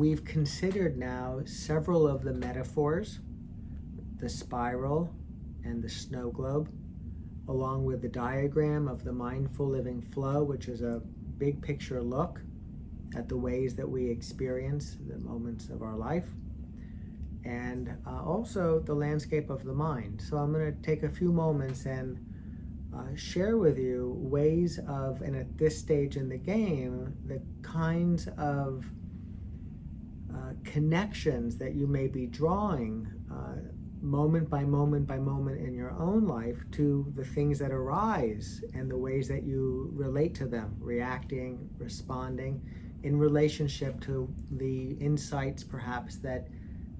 we've considered now several of the metaphors, the spiral and the snow globe, along with the diagram of the mindful living flow, which is a big picture look at the ways that we experience the moments of our life, and also the landscape of the mind. So I'm going to take a few moments and share with you ways of, and at this stage in the game, the kinds of connections that you may be drawing moment by moment by moment in your own life to the things that arise and the ways that you relate to them, reacting, responding, in relationship to the insights perhaps that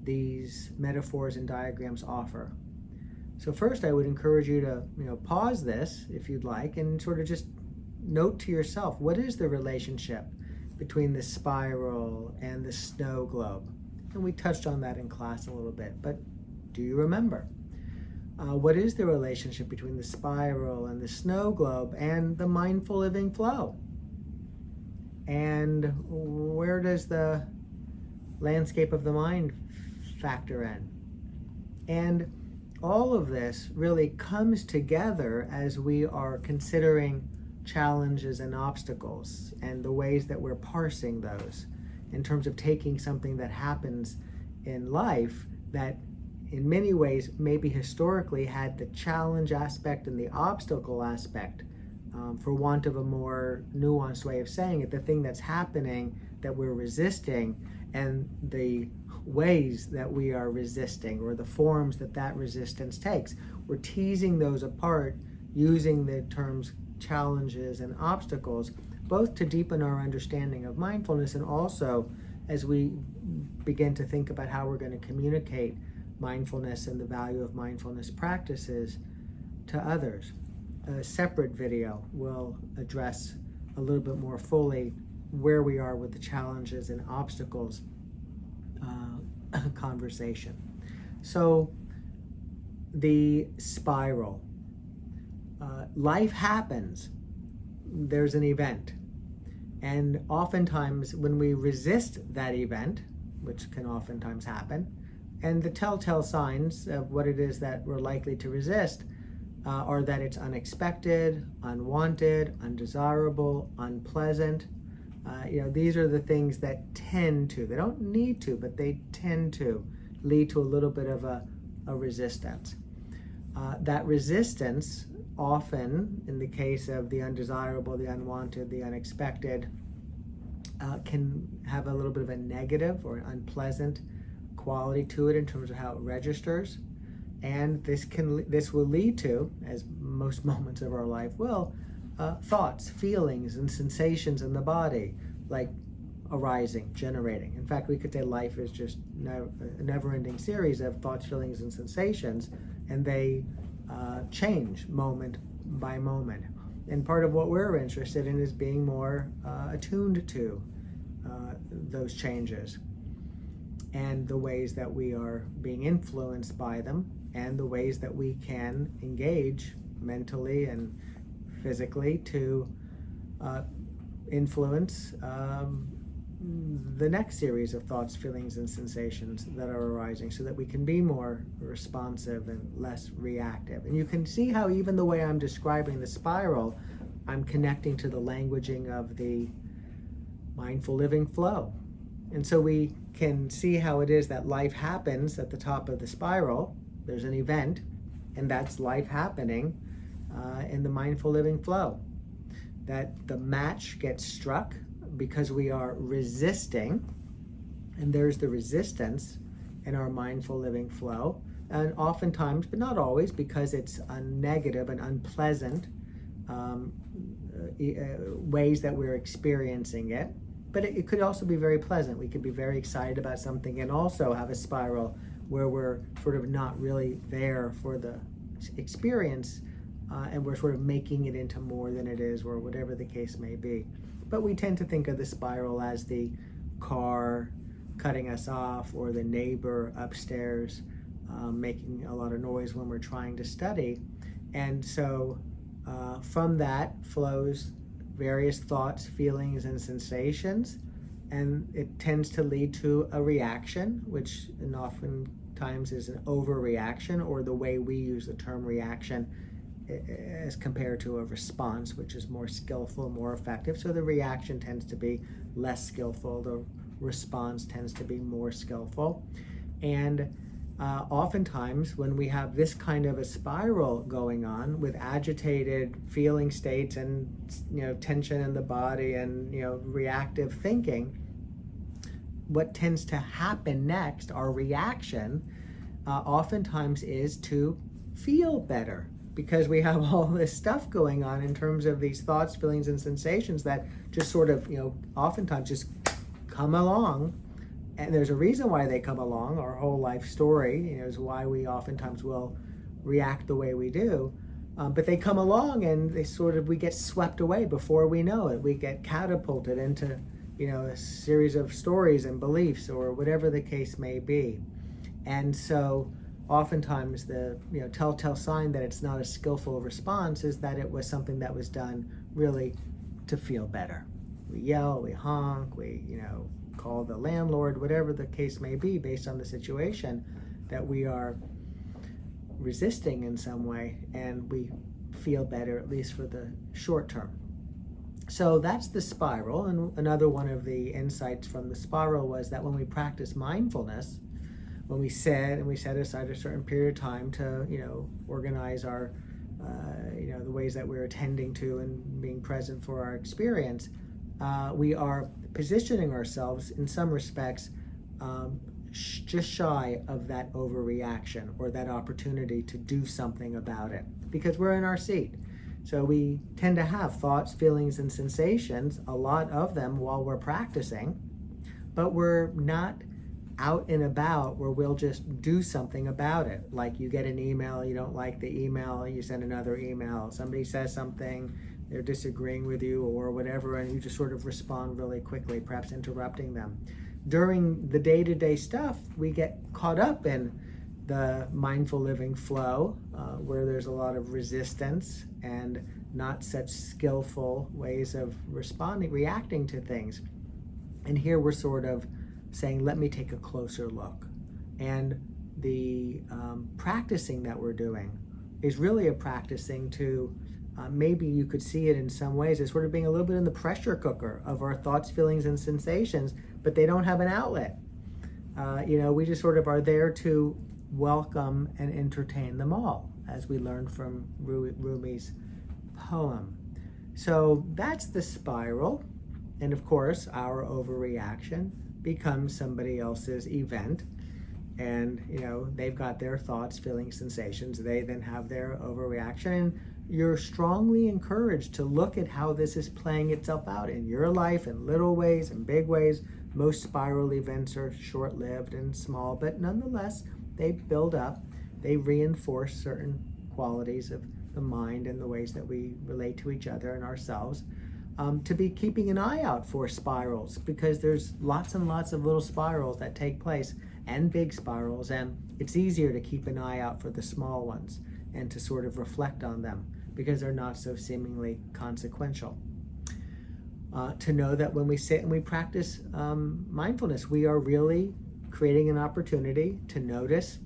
these metaphors and diagrams offer. So first I would encourage you to pause this if you'd like and sort of just note to yourself, what is the relationship between the spiral and the snow globe? And we touched on that in class a little bit, but do you remember? What is the relationship between the spiral and the snow globe and the mindful living flow? And where does the landscape of the mind factor in? And all of this really comes together as we are considering challenges and obstacles and the ways that we're parsing those in terms of taking something that happens in life that in many ways maybe historically had the challenge aspect and the obstacle aspect, for want of a more nuanced way of saying it, the thing that's happening that we're resisting and the ways that we are resisting or the forms that that resistance takes. We're teasing those apart using the terms challenges and obstacles, both to deepen our understanding of mindfulness and also as we begin to think about how we're going to communicate mindfulness and the value of mindfulness practices to others. A separate video will address a little bit more fully where we are with the challenges and obstacles conversation. So the spiral. Life happens. There's an event. And oftentimes when we resist that event, which can oftentimes happen, and the telltale signs of what it is that we're likely to resist are that it's unexpected, unwanted, undesirable, unpleasant. These are the things that tend to, they don't need to, but they tend to lead to a little bit of a resistance. That resistance often, in the case of the undesirable, the unwanted, the unexpected, can have a little bit of a negative or unpleasant quality to it in terms of how it registers, and this will lead to, as most moments of our life will, thoughts, feelings, and sensations in the body, like arising, generating. In fact, we could say life is just a never-ending series of thoughts, feelings, and sensations, and they change moment by moment. And part of what we're interested in is being more attuned to those changes and the ways that we are being influenced by them and the ways that we can engage mentally and physically to influence the next series of thoughts, feelings, and sensations that are arising so that we can be more responsive and less reactive. And you can see how even the way I'm describing the spiral, I'm connecting to the languaging of the mindful living flow. And so we can see how it is that life happens at the top of the spiral. There's an event, and that's life happening in the mindful living flow. That the match gets struck because we are resisting, and there's the resistance in our mindful living flow. And oftentimes, but not always, because it's a negative and unpleasant ways that we're experiencing it. But it could also be very pleasant. We could be very excited about something and also have a spiral where we're sort of not really there for the experience and we're sort of making it into more than it is, or whatever the case may be. But we tend to think of the spiral as the car cutting us off or the neighbor upstairs making a lot of noise when we're trying to study. And so from that flows various thoughts, feelings, and sensations. and it tends to lead to a reaction, which oftentimes is an overreaction, or the way we use the term reaction as compared to a response, which is more skillful, more effective. So the reaction tends to be less skillful, the response tends to be more skillful. And oftentimes when we have this kind of a spiral going on with agitated feeling states and tension in the body and reactive thinking, what tends to happen next, our reaction, oftentimes is to feel better, because we have all this stuff going on in terms of these thoughts, feelings, and sensations that just sort of oftentimes just come along. And there's a reason why they come along. Our whole life story is why we oftentimes will react the way we do. But they come along and we get swept away before we know it. We get catapulted into a series of stories and beliefs, or whatever the case may be. And so oftentimes the telltale sign that it's not a skillful response is that it was something that was done really to feel better. We yell, we honk, we call the landlord, whatever the case may be, based on the situation that we are resisting in some way, and we feel better, at least for the short term. So that's the spiral. And another one of the insights from the spiral was that when we practice mindfulness, when we set aside a certain period of time to organize our the ways that we're attending to and being present for our experience, we are positioning ourselves in some respects just shy of that overreaction, or that opportunity to do something about it, because we're in our seat. So we tend to have thoughts, feelings, and sensations, a lot of them, while we're practicing, but we're not out and about where we'll just do something about it. Like you get an email, you don't like the email, you send another email. Somebody says something, they're disagreeing with you or whatever, and you just sort of respond really quickly, perhaps interrupting them. During the day-to-day stuff, we get caught up in the mindful living flow, where there's a lot of resistance and not such skillful ways of reacting to things. And here we're sort of saying, let me take a closer look. And the practicing that we're doing is really a practicing to, maybe you could see it in some ways as sort of being a little bit in the pressure cooker of our thoughts, feelings, and sensations, but they don't have an outlet. We just sort of are there to welcome and entertain them all, as we learned from Rumi's poem. So that's the spiral. And of course, our overreaction becomes somebody else's event. And, they've got their thoughts, feelings, sensations. They then have their overreaction. And you're strongly encouraged to look at how this is playing itself out in your life, in little ways and big ways. Most spiral events are short-lived and small, but nonetheless, they build up. They reinforce certain qualities of the mind and the ways that we relate to each other and ourselves. To be keeping an eye out for spirals, because there's lots and lots of little spirals that take place, and big spirals, and it's easier to keep an eye out for the small ones and to sort of reflect on them because they're not so seemingly consequential. To know that when we sit and we practice mindfulness, we are really creating an opportunity to notice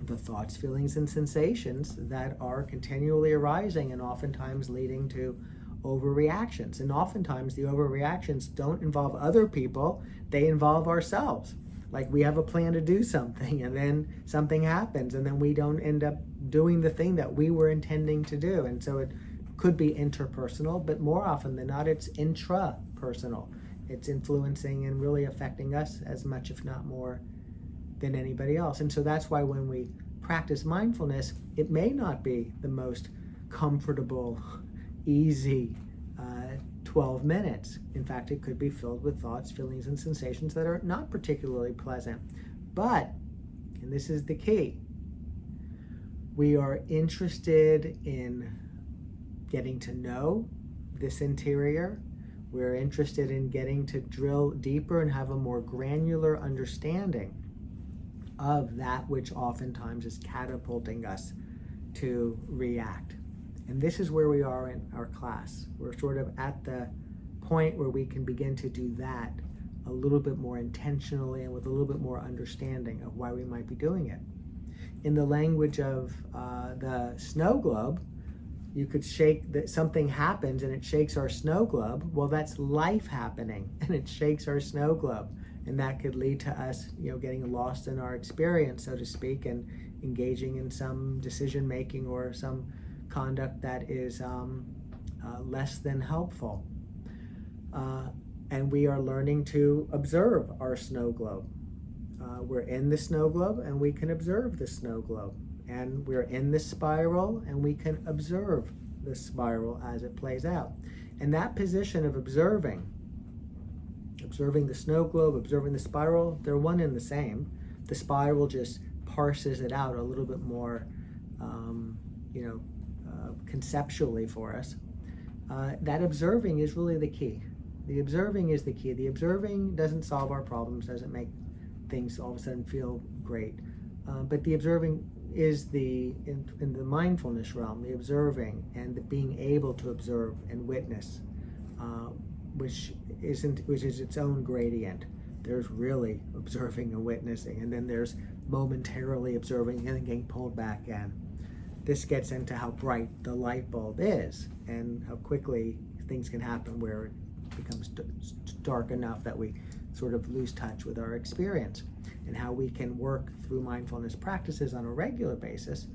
the thoughts, feelings, and sensations that are continually arising and oftentimes leading to overreactions. And oftentimes the overreactions don't involve other people, they involve ourselves. Like we have a plan to do something and then something happens and then we don't end up doing the thing that we were intending to do. And so it could be interpersonal, but more often than not, it's intrapersonal. It's influencing and really affecting us as much, if not more, than anybody else. And so that's why when we practice mindfulness, it may not be the most comfortable, easy 12 minutes. In fact, it could be filled with thoughts, feelings, and sensations that are not particularly pleasant. But, and this is the key, we are interested in getting to know this interior. We're interested in getting to drill deeper and have a more granular understanding of that which oftentimes is catapulting us to react. And this is where we are in our class. We're sort of at the point where we can begin to do that a a little bit more intentionally and with a little bit more understanding of why we might be doing it. In the language of the snow globe, you could shake that something happens and it shakes our snow globe. Well, that's life happening and it shakes our snow globe. And that could lead to us, getting lost in our experience, so to speak, and engaging in some decision making or some conduct that is less than helpful. And we are learning to observe our snow globe. We're in the snow globe and we can observe the snow globe. And we're in the spiral and we can observe the spiral as it plays out. And that position of observing the snow globe, observing the spiral, they're one and the same. The spiral just parses it out a little bit more, conceptually for us. That observing is really the key. The observing is the key. The observing doesn't solve our problems, doesn't make things all of a sudden feel great. But the observing is in the mindfulness realm, the observing and the being able to observe and witness, which is its own gradient. There's really observing and witnessing, and then there's momentarily observing and then getting pulled back in. This gets into how bright the light bulb is and how quickly things can happen where it becomes dark enough that we sort of lose touch with our experience, and how we can work through mindfulness practices on a regular basis,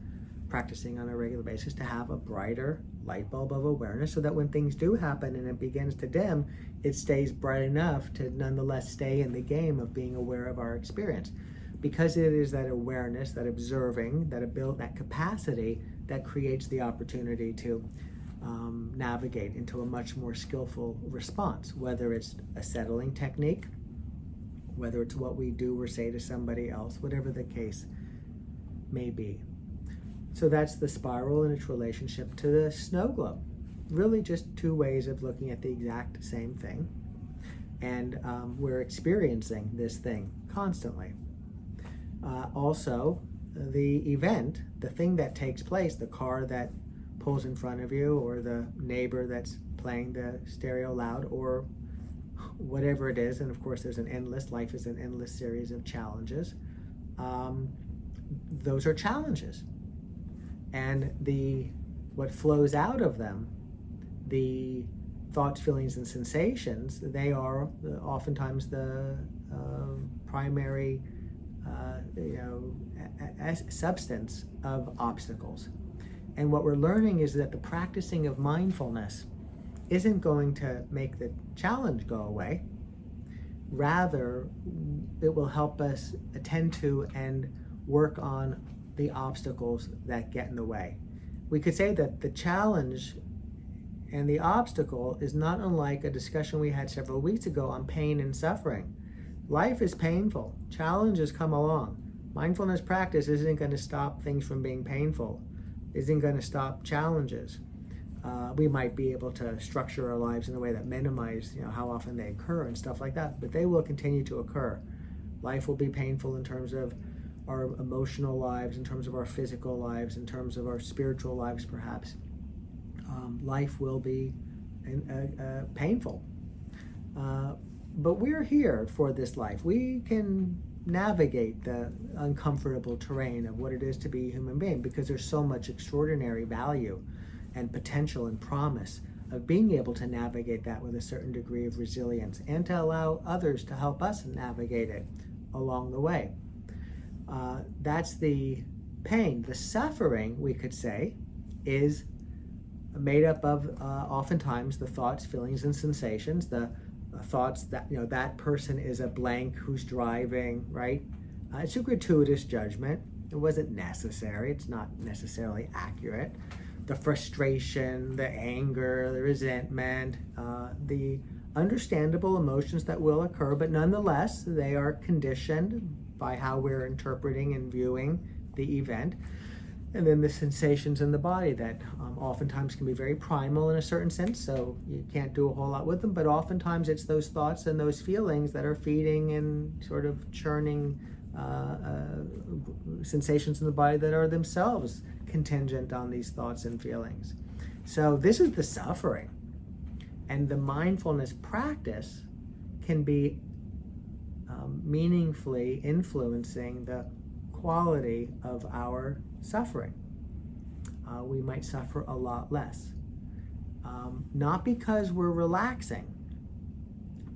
to have a brighter light bulb of awareness, so that when things do happen and it begins to dim, it stays bright enough to nonetheless stay in the game of being aware of our experience. Because it is that awareness, that observing, that capacity that creates the opportunity to navigate into a much more skillful response, whether it's a settling technique, whether it's what we do or say to somebody else, whatever the case may be. So that's the spiral and its relationship to the snow globe. Really just two ways of looking at the exact same thing. And we're experiencing this thing constantly. Also, the event, the thing that takes place, the car that pulls in front of you, or the neighbor that's playing the stereo loud, or whatever it is, and of course life is an endless series of challenges. Those are challenges. And what flows out of them, the thoughts, feelings, and sensations, they are oftentimes the primary substance of obstacles. And what we're learning is that the practicing of mindfulness isn't going to make the challenge go away. Rather, it will help us attend to and work on the obstacles that get in the way. We could say that the challenge and the obstacle is not unlike a discussion we had several weeks ago on pain and suffering. Life is painful. Challenges come along. Mindfulness practice isn't going to stop things from being painful, isn't going to stop challenges. We might be able to structure our lives in a way that minimize, how often they occur and stuff like that, but they will continue to occur. Life will be painful in terms of our emotional lives, in terms of our physical lives, in terms of our spiritual lives, perhaps. Life will be painful. But we're here for this life. We can navigate the uncomfortable terrain of what it is to be a human being, because there's so much extraordinary value and potential and promise of being able to navigate that with a certain degree of resilience, and to allow others to help us navigate it along the way. That's the pain. The suffering, we could say, is made up of oftentimes the thoughts, feelings, and sensations, the thoughts that, that person is a blank who's driving, right? It's a gratuitous judgment. It wasn't necessary. It's not necessarily accurate. The frustration, the anger, the resentment, the understandable emotions that will occur, but nonetheless, they are conditioned by how we're interpreting and viewing the event. And then the sensations in the body that oftentimes can be very primal in a certain sense, so you can't do a whole lot with them, but oftentimes it's those thoughts and those feelings that are feeding and sort of churning sensations in the body that are themselves contingent on these thoughts and feelings. So this is the suffering. And the mindfulness practice can be meaningfully influencing the quality of our suffering. We might suffer a lot less. Not because we're relaxing,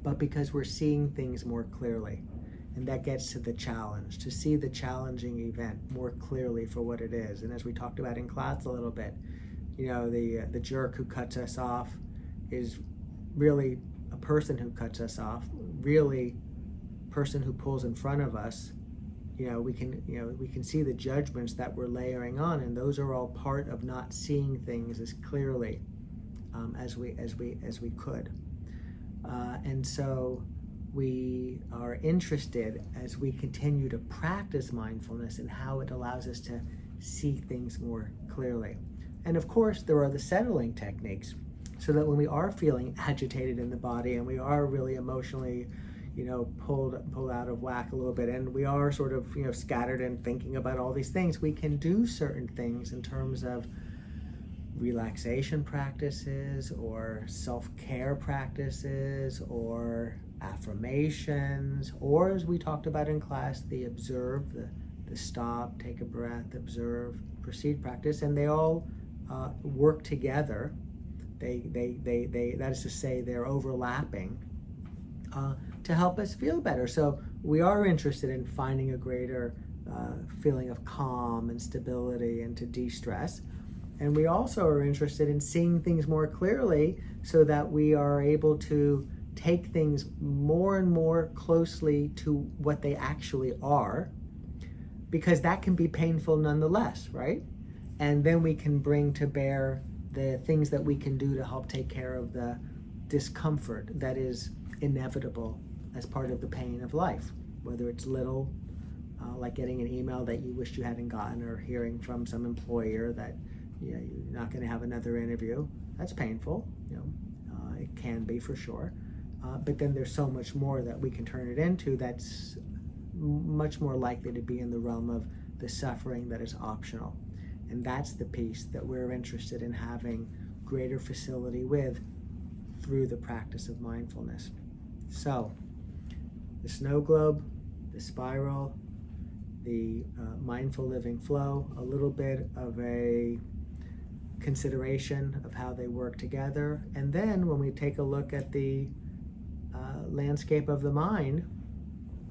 but because we're seeing things more clearly. And that gets to the challenge, to see the challenging event more clearly for what it is. And as we talked about in class a little bit, the jerk who cuts us off is really a person who cuts us off, really person who pulls in front of us. We can see the judgments that we're layering on, and those are all part of not seeing things as clearly as we could. And so we are interested, as we continue to practice mindfulness, in how it allows us to see things more clearly. And of course, there are the settling techniques, so that when we are feeling agitated in the body and we are really emotionally, pulled out of whack a little bit, and we are sort of, scattered and thinking about all these things, we can do certain things in terms of relaxation practices or self-care practices or affirmations, or, as we talked about in class, the observe, the stop, take a breath, observe, proceed practice, and they all work together. They that is to say, they're overlapping to help us feel better. So we are interested in finding a greater feeling of calm and stability and to de-stress. And we also are interested in seeing things more clearly so that we are able to take things more and more closely to what they actually are, because that can be painful nonetheless, right? And then we can bring to bear the things that we can do to help take care of the discomfort that is inevitable as part of the pain of life, whether it's little, like getting an email that you wished you hadn't gotten, or hearing from some employer that you're not going to have another interview. That's painful. It can be, for sure. But then there's so much more that we can turn it into that's much more likely to be in the realm of the suffering that is optional. And that's the piece that we're interested in having greater facility with through the practice of mindfulness. So, the snow globe, the spiral, the mindful living flow, a little bit of a consideration of how they work together. And then when we take a look at the landscape of the mind,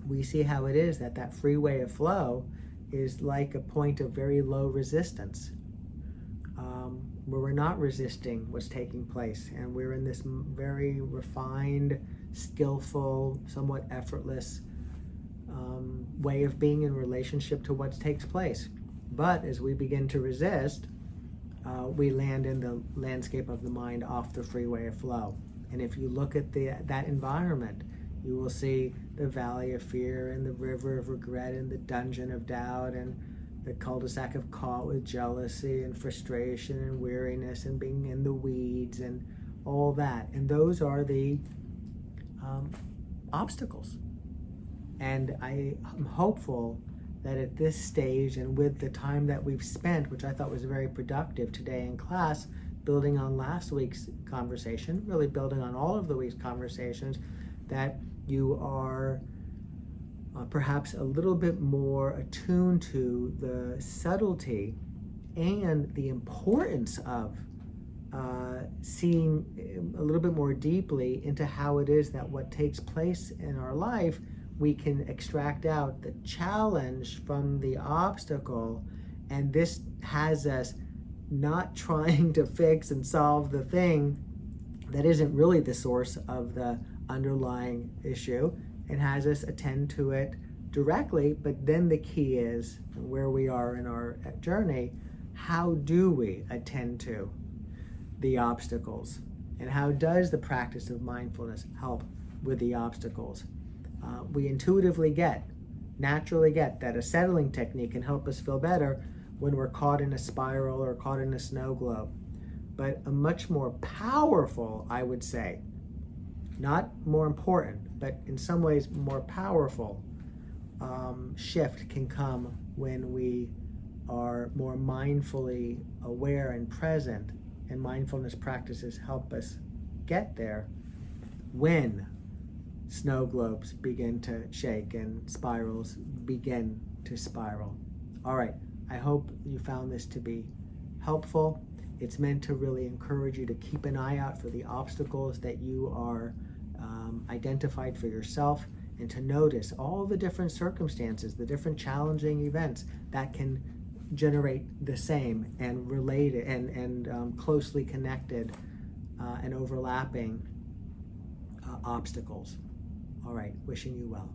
we see how it is that freeway of flow is like a point of very low resistance, where we're not resisting what's taking place, and we're in this very refined, skillful, somewhat effortless way of being in relationship to what takes place. But as we begin to resist, we land in the landscape of the mind off the freeway of flow. And if you look at that environment, you will see the valley of fear and the river of regret and the dungeon of doubt and the cul-de-sac of caught with jealousy and frustration and weariness and being in the weeds and all that. And those are the obstacles. And I am hopeful that at this stage, and with the time that we've spent, which I thought was very productive today in class, building on last week's conversation, really building on all of the week's conversations, that you are perhaps a little bit more attuned to the subtlety and the importance of seeing a little bit more deeply into how it is that what takes place in our life, we can extract out the challenge from the obstacle, and this has us not trying to fix and solve the thing that isn't really the source of the underlying issue. It has us attend to it directly, but then the key is, where we are in our journey, how do we attend to the obstacles? And how does the practice of mindfulness help with the obstacles? We intuitively naturally get that a settling technique can help us feel better when we're caught in a spiral or caught in a snow globe. But a much more powerful, I would say, not more important, but in some ways more powerful shift can come when we are more mindfully aware and present, and mindfulness practices help us get there when snow globes begin to shake and spirals begin to spiral. All right, I hope you found this to be helpful. It's meant to really encourage you to keep an eye out for the obstacles that you are identified for yourself, and to notice all the different circumstances, the different challenging events that can generate the same and related and closely connected and overlapping obstacles. All right, wishing you well.